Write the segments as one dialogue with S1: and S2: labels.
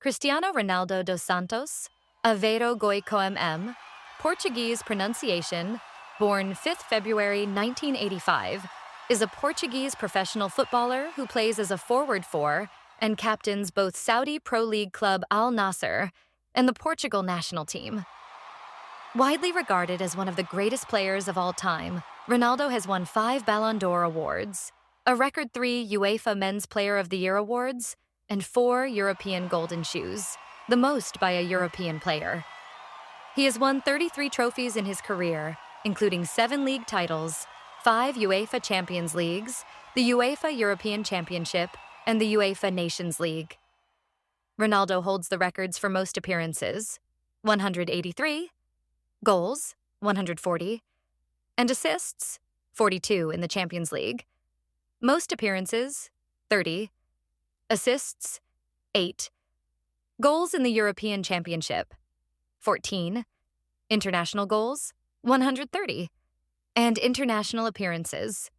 S1: Cristiano Ronaldo dos Santos, Aveiro Goicoem, Portuguese pronunciation, born 5th February 1985, is a Portuguese professional footballer who plays as a forward for and captains both Saudi Pro League club Al Nassr and the Portugal national team. Widely regarded as one of the greatest players of all time, Ronaldo has won 5 Ballon d'Or awards, a record 3 UEFA Men's Player of the Year awards, and 4 European Golden Shoes, the most by a European player. He has won 33 trophies in his career, including 7 league titles, 5 UEFA Champions Leagues, the UEFA European Championship, and the UEFA Nations League. Ronaldo holds the records for most appearances, 183, goals, 140, and assists, 42 in the Champions League. Most appearances, 30, assists, 8, goals in the European Championship, 14, international goals, 130, and international appearances,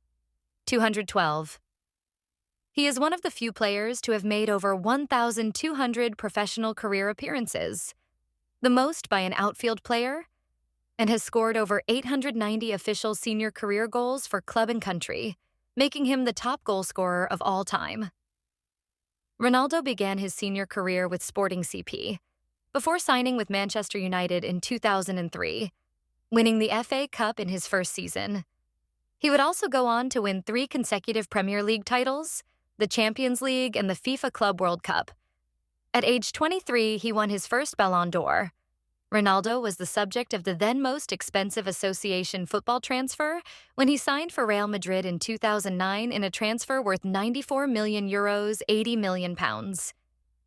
S1: 212. He is one of the few players to have made over 1,200 professional career appearances, the most by an outfield player, and has scored over 890 official senior career goals for club and country, making him the top goal scorer of all time. Ronaldo began his senior career with Sporting CP, before signing with Manchester United in 2003, winning the FA Cup in his first season. He would also go on to win 3 consecutive Premier League titles, the Champions League, and the FIFA Club World Cup. At age 23, he won his first Ballon d'Or. Ronaldo was the subject of the then most expensive association football transfer when he signed for Real Madrid in 2009 in a transfer worth €94 million, £80 million.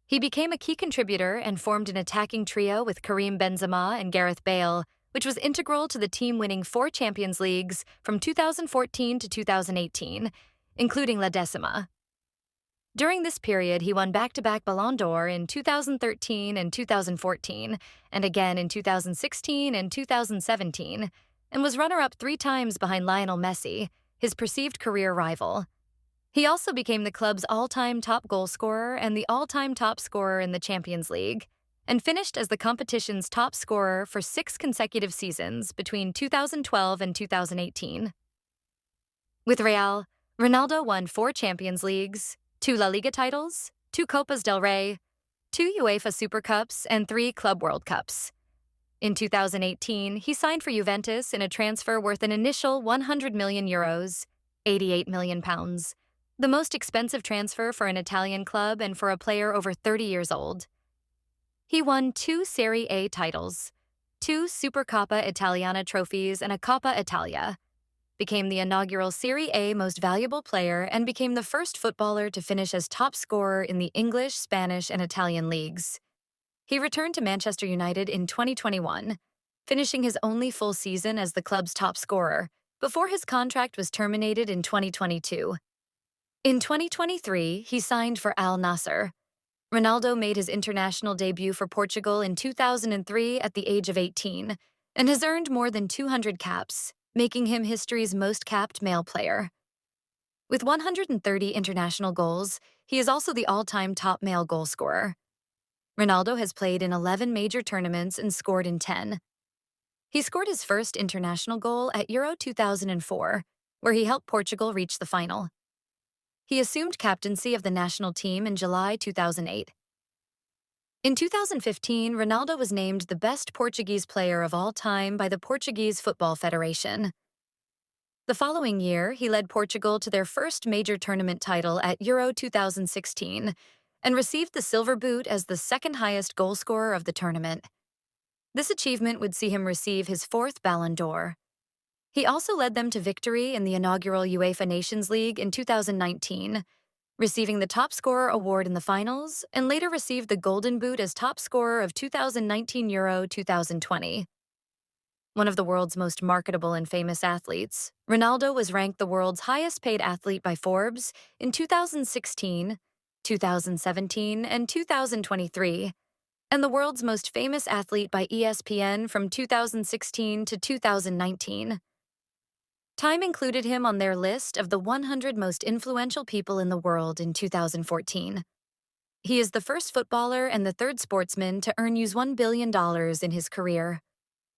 S1: He became a key contributor and formed an attacking trio with Karim Benzema and Gareth Bale, which was integral to the team winning 4 Champions Leagues from 2014 to 2018, including La Decima. During this period, he won back-to-back Ballon d'Or in 2013 and 2014, and again in 2016 and 2017, and was runner-up 3 times behind Lionel Messi, his perceived career rival. He also became the club's all-time top goal scorer and the all-time top scorer in the Champions League, and finished as the competition's top scorer for 6 consecutive seasons between 2012 and 2018. With Real, Ronaldo won 4 Champions Leagues, 2 La Liga titles, 2 Copas del Rey, 2 UEFA Super Cups, and 3 Club World Cups. In 2018, he signed for Juventus in a transfer worth an initial €100 million, £88 million, the most expensive transfer for an Italian club and for a player over 30 years old. He won 2 Serie A titles, 2 Supercoppa Italiana trophies, and a Coppa Italia, became the inaugural Serie A Most Valuable Player, and became the first footballer to finish as top scorer in the English, Spanish, and Italian leagues. He returned to Manchester United in 2021, finishing his only full season as the club's top scorer, before his contract was terminated in 2022. In 2023, he signed for Al Nassr. Ronaldo made his international debut for Portugal in 2003 at the age of 18, and has earned more than 200 caps, making him history's most capped male player. With 130 international goals, he is also the all-time top male goal scorer. Ronaldo has played in 11 major tournaments and scored in 10. He scored his first international goal at Euro 2004, where he helped Portugal reach the final. He assumed captaincy of the national team in July 2008. In 2015, Ronaldo was named the best Portuguese player of all time by the Portuguese Football Federation. The following year, he led Portugal to their first major tournament title at Euro 2016 and received the silver boot as the second highest goal scorer of the tournament. This achievement would see him receive his 4th Ballon d'Or. He also led them to victory in the inaugural UEFA Nations League in 2019, receiving the top scorer award in the finals, and later received the Golden Boot as top scorer of 2019 Euro 2020. One of the world's most marketable and famous athletes, Ronaldo was ranked the world's highest-paid athlete by Forbes in 2016, 2017, and 2023, and the world's most famous athlete by ESPN from 2016 to 2019. Time included him on their list of the 100 most influential people in the world in 2014. He is the first footballer and the third sportsman to earn $1 billion in his career.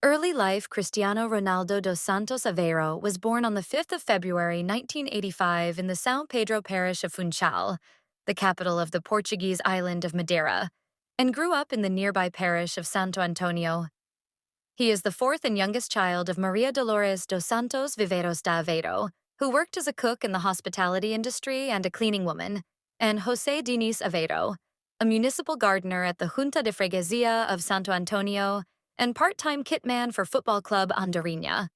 S1: Early life Cristiano Ronaldo dos Santos Aveiro was born on the 5th of February 1985 in the São Pedro parish of Funchal, the capital of the Portuguese island of Madeira, and grew up in the nearby parish of Santo Antonio. He is the fourth and youngest child of Maria Dolores dos Santos Viveiros da Aveiro, who worked as a cook in the hospitality industry and a cleaning woman, and José Diniz Aveiro, a municipal gardener at the Junta de Freguesia of Santo Antonio and part-time kitman for Football Club Andorinha.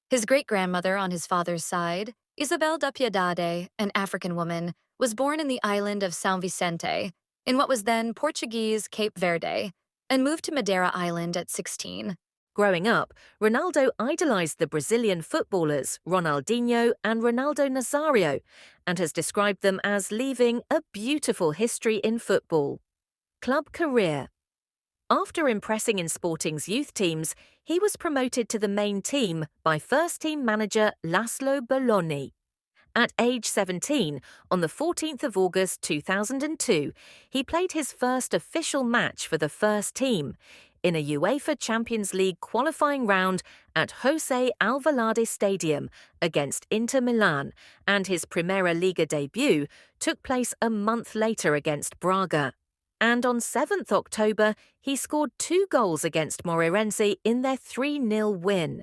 S1: His great-grandmother on his father's side, Isabel da Piedade, an African woman, was born in the island of São Vicente, in what was then Portuguese Cape Verde, and moved to Madeira Island at 16.
S2: Growing up, Ronaldo idolized the Brazilian footballers Ronaldinho and Ronaldo Nazario and has described them as leaving a beautiful history in football. Club career. After impressing in Sporting's youth teams, he was promoted to the main team by first-team manager Laszlo Bologna. At age 17, on the 14th of August 2002, he played his first official match for the first team in a UEFA Champions League qualifying round at José Alvalade Stadium against Inter Milan, and his Primeira Liga debut took place a month later against Braga. And on 7th October, he scored 2 goals against Moreirense in their 3-0 win.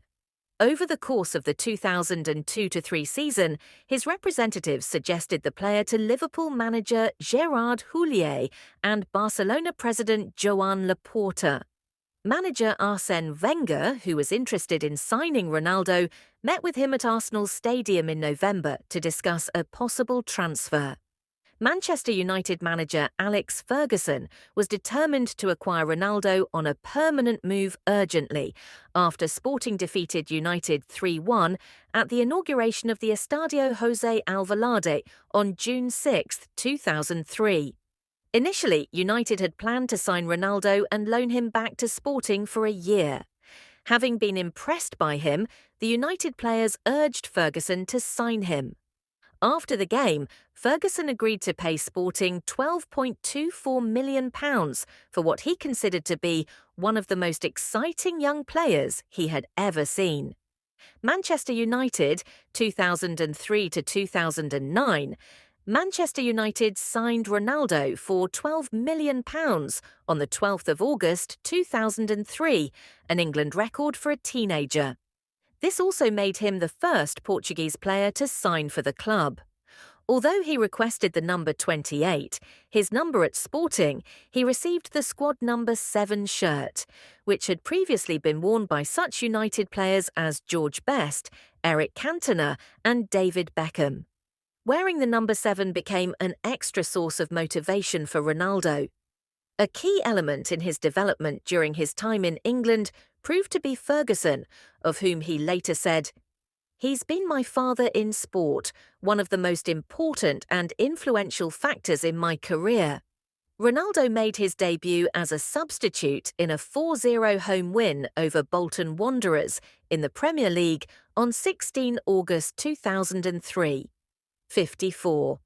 S2: Over the course of the 2002-03 season, his representatives suggested the player to Liverpool manager Gerard Houllier and Barcelona president Joan Laporta. Manager Arsène Wenger, who was interested in signing Ronaldo, met with him at Arsenal's stadium in November to discuss a possible transfer. Manchester United manager Alex Ferguson was determined to acquire Ronaldo on a permanent move urgently after Sporting defeated United 3-1 at the inauguration of the Estadio José Alvalade on June 6, 2003. Initially, United had planned to sign Ronaldo and loan him back to Sporting for a year. Having been impressed by him, the United players urged Ferguson to sign him. After the game, Ferguson agreed to pay Sporting £12.24 million for what he considered to be one of the most exciting young players he had ever seen. Manchester United, 2003 to 2009. Manchester United signed Ronaldo for £12 million on the 12th of August 2003, an England record for a teenager. This also made him the first Portuguese player to sign for the club. Although he requested the number 28, his number at Sporting, he received the squad number 7 shirt, which had previously been worn by such United players as George Best, Eric Cantona and David Beckham. Wearing the number 7 became an extra source of motivation for Ronaldo. A key element in his development during his time in England proved to be Ferguson, of whom he later said, "He's been my father in sport, one of the most important and influential factors in my career." Ronaldo made his debut as a substitute in a 4-0 home win over Bolton Wanderers in the Premier League on 16 August 2003. 54.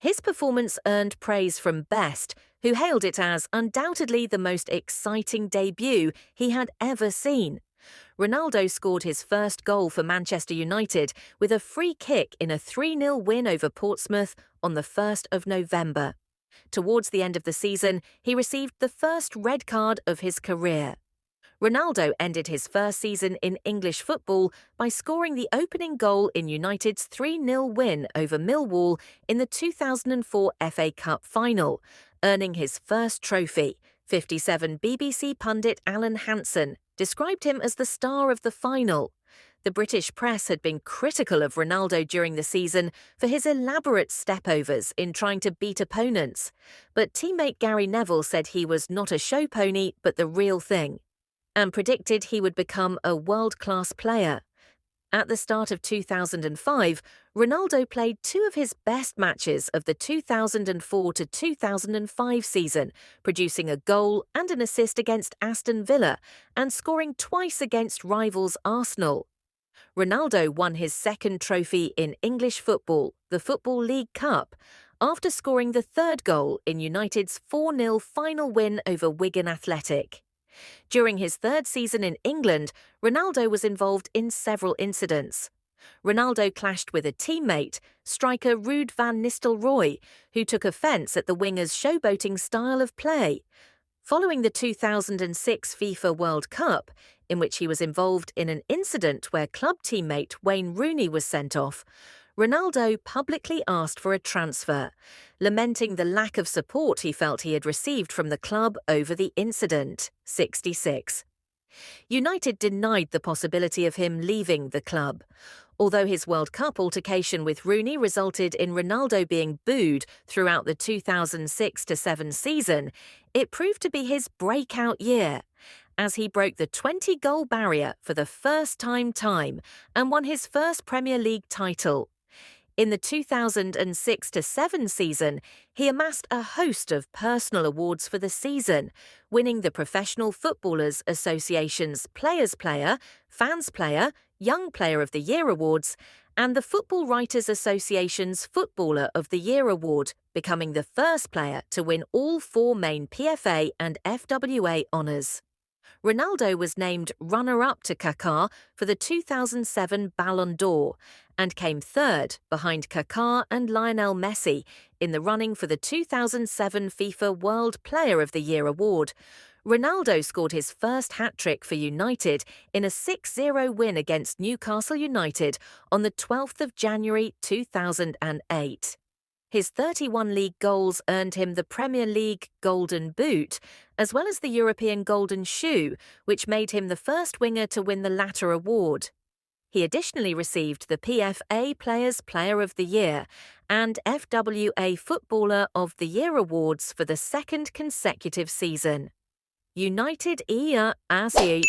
S2: His performance earned praise from Best, who hailed it as undoubtedly the most exciting debut he had ever seen. Ronaldo scored his first goal for Manchester United with a free kick in a 3-0 win over Portsmouth on the 1st of November. Towards the end of the season, he received the first red card of his career. Ronaldo ended his first season in English football by scoring the opening goal in United's 3-0 win over Millwall in the 2004 FA Cup final, earning his first trophy. 57 BBC pundit Alan Hansen described him as the star of the final. The British press had been critical of Ronaldo during the season for his elaborate stepovers in trying to beat opponents, but teammate Gary Neville said he was not a show pony but the real thing, and predicted he would become a world-class player. At the start of 2005, Ronaldo played 2 of his best matches of the 2004 to 2005 season, producing a goal and an assist against Aston Villa and scoring twice against rivals Arsenal. Ronaldo won his second trophy in English football, the Football League Cup, after scoring the third goal in United's 4-0 final win over Wigan Athletic. During his third season in England, Ronaldo was involved in several incidents. Ronaldo clashed with a teammate, striker Ruud van Nistelrooy, who took offence at the winger's showboating style of play. Following the 2006 FIFA World Cup, in which he was involved in an incident where club teammate Wayne Rooney was sent off, Ronaldo publicly asked for a transfer, lamenting the lack of support he felt he had received from the club over the incident. 66. United denied the possibility of him leaving the club. Although his World Cup altercation with Rooney resulted in Ronaldo being booed throughout the 2006-07 season, it proved to be his breakout year, as he broke the 20-goal barrier for the first time and won his first Premier League title. In the 2006-07 season, he amassed a host of personal awards for the season, winning the Professional Footballers Association's Players' Player, Fans' Player, Young Player of the Year awards, and the Football Writers Association's Footballer of the Year award, becoming the first player to win all 4 main PFA and FWA honours. Ronaldo was named runner-up to Kaká for the 2007 Ballon d'Or and came third behind Kaká and Lionel Messi in the running for the 2007 FIFA World Player of the Year award. Ronaldo scored his first hat-trick for United in a 6-0 win against Newcastle United on the 12th of January 2008. His 31 league goals earned him the Premier League Golden Boot, as well as the European Golden Shoe, which made him the first winger to win the latter award. He additionally received the PFA Players' Player of the Year and FWA Footballer of the Year awards for the second consecutive season. United ncaa